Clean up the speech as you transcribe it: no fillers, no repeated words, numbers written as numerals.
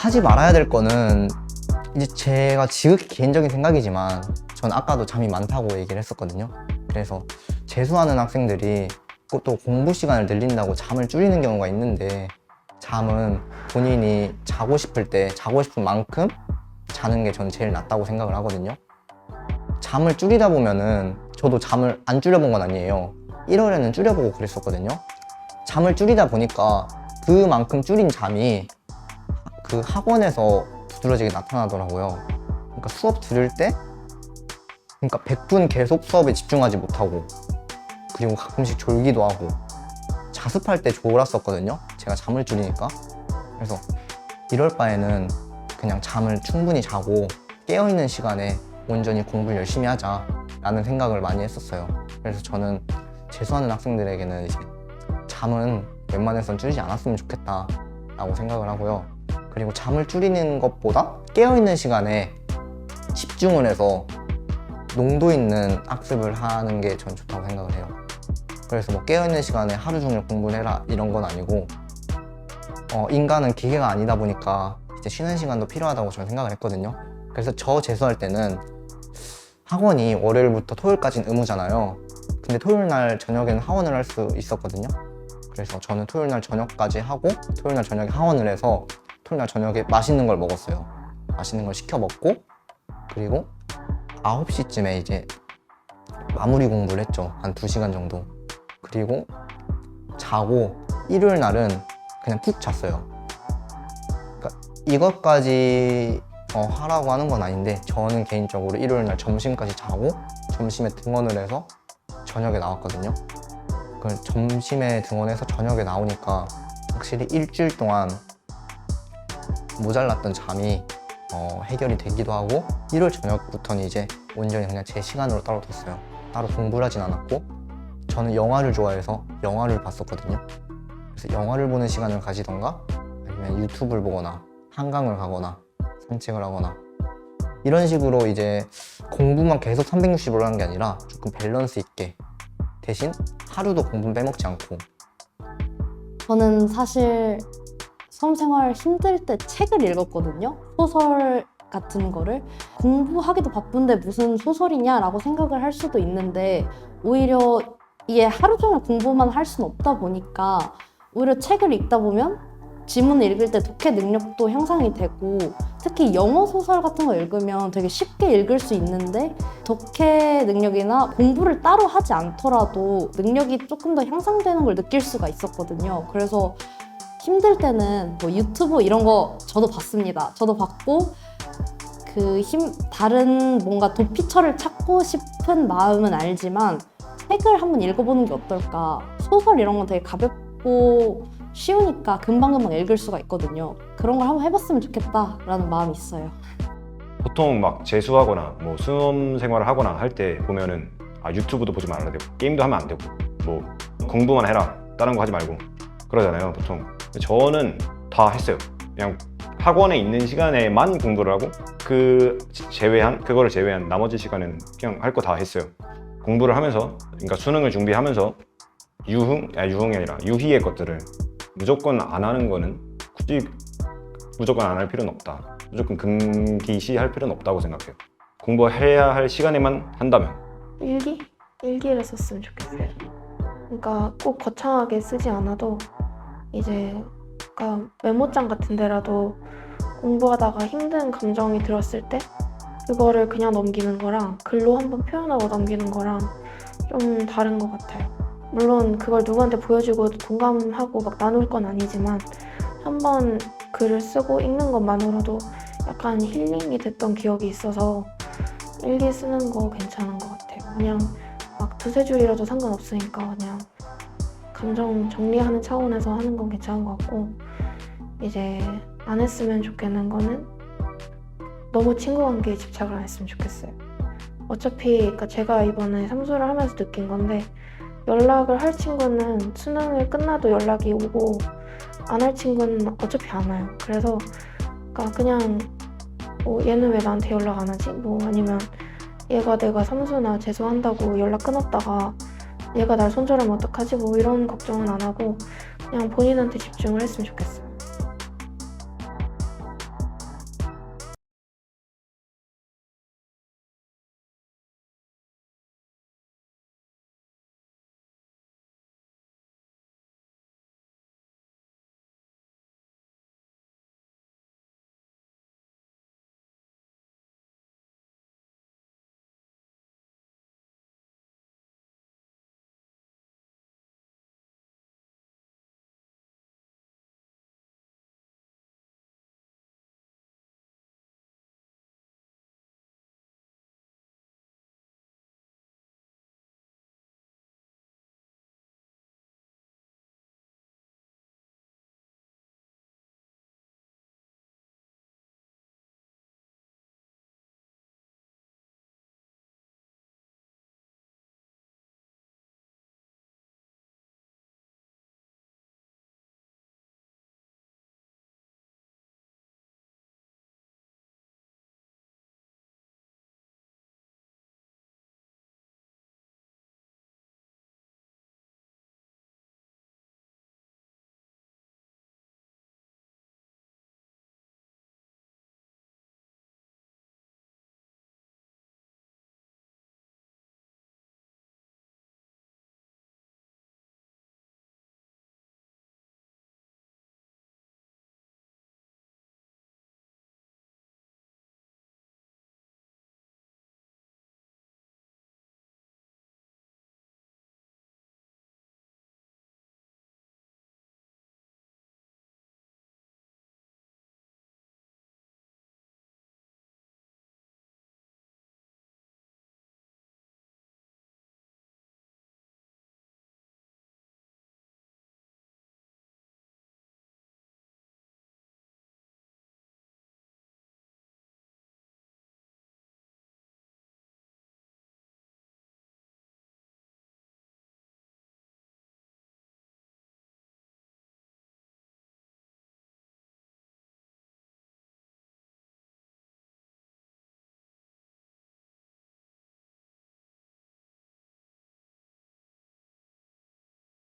하지 말아야 될 거는 이제 제가 지극히 개인적인 생각이지만 전 아까도 잠이 많다고 얘기를 했었거든요. 그래서 재수하는 학생들이 또 공부 시간을 늘린다고 잠을 줄이는 경우가 있는데, 잠은 본인이 자고 싶을 때 자고 싶은 만큼 자는 게 전 제일 낫다고 생각을 하거든요. 잠을 줄이다 보면은, 저도 잠을 안 줄여본 건 아니에요. 1월에는 줄여보고 그랬었거든요. 잠을 줄이다 보니까 그만큼 줄인 잠이 그 학원에서 두드러지게 나타나더라고요. 그러니까 수업 들을 때, 그러니까 100분 계속 수업에 집중하지 못하고, 그리고 가끔씩 졸기도 하고, 자습할 때 졸았었거든요. 제가 잠을 줄이니까. 그래서 이럴 바에는 그냥 잠을 충분히 자고 깨어있는 시간에 온전히 공부를 열심히 하자 라는 생각을 많이 했었어요. 그래서 저는 재수하는 학생들에게는 이제 잠은 웬만해선 줄이지 않았으면 좋겠다 라고 생각을 하고요. 그리고 잠을 줄이는 것보다 깨어있는 시간에 집중을 해서 농도 있는 학습을 하는 게 전 좋다고 생각을 해요. 그래서 뭐 깨어있는 시간에 하루 종일 공부를 해라 이런 건 아니고, 인간은 기계가 아니다 보니까 이제 쉬는 시간도 필요하다고 저는 생각을 했거든요. 그래서 저 재수할 때는 학원이 월요일부터 토요일까지는 의무잖아요. 근데 토요일 날 저녁에는 하원을 할 수 있었거든요. 그래서 저는 토요일 날 저녁까지 하고, 토요일 날 저녁에 하원을 해서 토요일 날 저녁에 맛있는 걸 먹었어요. 맛있는 걸 시켜 먹고, 그리고 9시쯤에 이제 마무리 공부를 했죠. 한 2시간 정도. 그리고 자고 일요일 날은 그냥 푹 잤어요. 그러니까 이것까지 하라고 하는 건 아닌데, 저는 개인적으로 일요일 날 점심까지 자고 점심에 등원을 해서 저녁에 나왔거든요. 그 점심에 등원해서 저녁에 나오니까 확실히 일주일 동안 모자랐던 잠이 해결이 되기도 하고, 일요일 저녁부터는 이제 온전히 그냥 제 시간으로 따로 뒀어요. 따로 공부를 하진 않았고, 저는 영화를 좋아해서 영화를 봤었거든요. 그래서 영화를 보는 시간을 가지던가, 아니면 유튜브를 보거나 한강을 가거나 산책을 하거나, 이런 식으로 이제 공부만 계속 360으로 하는 게 아니라 조금 밸런스 있게, 대신 하루도 공부는 빼먹지 않고. 저는 사실 수험생활 힘들 때 책을 읽었거든요. 소설 같은 거를. 공부하기도 바쁜데 무슨 소설이냐라고 생각을 할 수도 있는데, 오히려 이게 하루 종일 공부만 할 수는 없다 보니까 오히려 책을 읽다 보면 지문을 읽을 때 독해 능력도 향상이 되고, 특히 영어 소설 같은 거 읽으면 되게 쉽게 읽을 수 있는데, 독해 능력이나 공부를 따로 하지 않더라도 능력이 조금 더 향상되는 걸 느낄 수가 있었거든요. 그래서 힘들 때는 뭐 유튜브 이런 거 저도 봤습니다. 저도 봤고, 다른 뭔가 도피처를 찾고 싶은 마음은 알지만 책을 한번 읽어보는 게 어떨까. 소설 이런 건 되게 가볍고 쉬우니까 금방금방 읽을 수가 있거든요. 그런 걸 한번 해봤으면 좋겠다라는 마음이 있어요. 보통 막 재수하거나 뭐 수험 생활을 하거나 할 때 보면은 유튜브도 보지 말아야 되고, 게임도 하면 안 되고, 뭐 공부만 해라, 다른 거 하지 말고 그러잖아요, 보통. 저는 다 했어요. 그냥 학원에 있는 시간에만 공부를 하고, 그거를 제외한 나머지 시간은 그냥 할 거 다 했어요. 공부를 하면서, 그러니까 수능을 준비하면서 유흥이 아니라 유희의 것들을 무조건 안 하는 거는, 굳이 무조건 안 할 필요는 없다. 무조건 금기시할 필요는 없다고 생각해요. 공부해야 할 시간에만 한다면. 일기를 썼으면 좋겠어요. 그러니까 꼭 거창하게 쓰지 않아도, 이제 그러니까 메모장 같은 데라도 공부하다가 힘든 감정이 들었을 때 그거를 그냥 넘기는 거랑 글로 한번 표현하고 넘기는 거랑 좀 다른 것 같아요. 물론 그걸 누구한테 보여주고 공감하고 막 나눌 건 아니지만, 한번 글을 쓰고 읽는 것만으로도 약간 힐링이 됐던 기억이 있어서 일기 쓰는 거 괜찮은 것 같아요. 그냥 막 2-3줄이라도 상관없으니까 그냥 감정 정리하는 차원에서 하는 건 괜찮은 것 같고, 이제 안 했으면 좋겠는 거는 너무 친구 관계에 집착을 안 했으면 좋겠어요. 어차피 그러니까 제가 이번에 삼수를 하면서 느낀 건데, 연락을 할 친구는 수능을 끝나도 연락이 오고, 안 할 친구는 어차피 안 와요. 그래서 그냥 뭐 얘는 왜 나한테 연락 안 하지? 뭐 아니면 얘가 내가 삼수나 재수한다고 연락 끊었다가 얘가 날 손절하면 어떡하지? 뭐 이런 걱정은 안 하고 그냥 본인한테 집중을 했으면 좋겠어요.